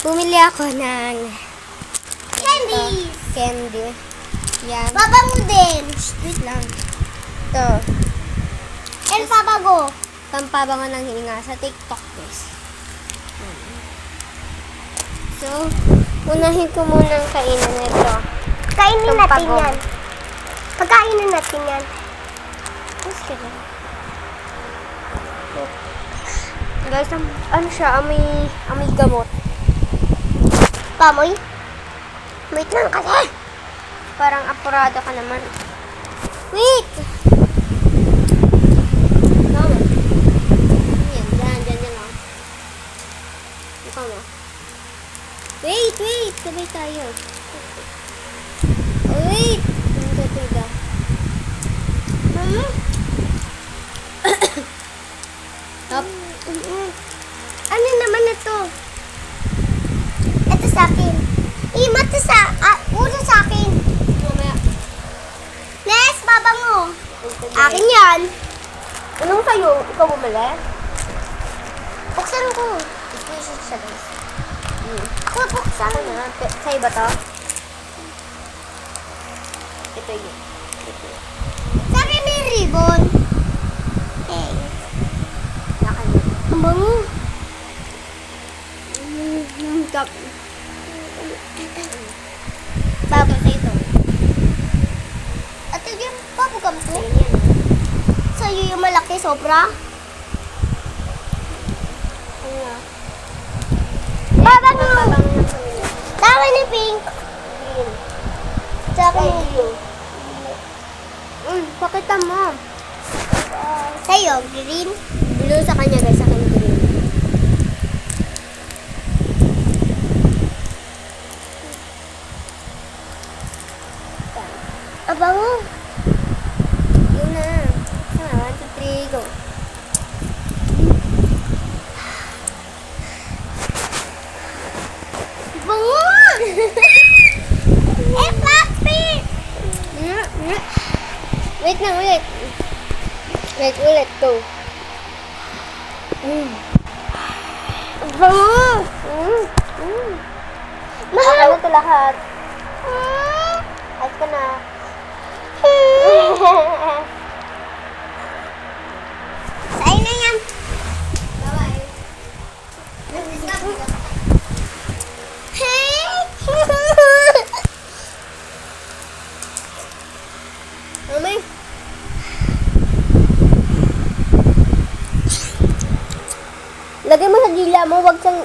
Bumili ako ng Candy. candy. Yan. Babango din. Wait lang. Ito. El pabago. Pampabango ng hininga sa TikTok, guys. So, unahin ko munang kainan nito. Kainin natin Pampago. yan. Pagkainin natin yan. Mas ka dyan. Guys, ano siya? Amoy gamot. Pamoy? Wait lang kasi. Parang apurado ka naman. Wait! Tama. Yan lang. Mukha mo. Wait! Sabay tayo. Oh, wait! Tiga. Hop. Ano naman ito? Ito sa akin. Mata ulo sa akin. Mamaya. Nes, babango. Akin yan. Anong sa'yo? Ikaw bumili? Buksan ko. Ito siya, guys. Ako buksan. Sa'yo ba to? Ito yun. Sa akin may ribbon. Eh, Nakanya. ang bango. Kap. Bago sa ito. At yung babugam ko. Ayun yan. Sa'yo yung malaki, sobra. Ano nga? Babango. Babang na sa inyo. Sa akin ni pink. Green. Sa akin ni blue. Pakita mo. Sa'yo, green. Blue sa kanya, guys. Sa akin green. Ang bango. Yun na. Sama, 1, 2, 3, go. Bango! Papi! Wait na, ulit. Ulit, go. Bango! Mahal na ito lahat. At ka na. Sa'yo na yan. Bye-bye. Hey! Mamay. Lagay mo sa dila mo, wag siyang,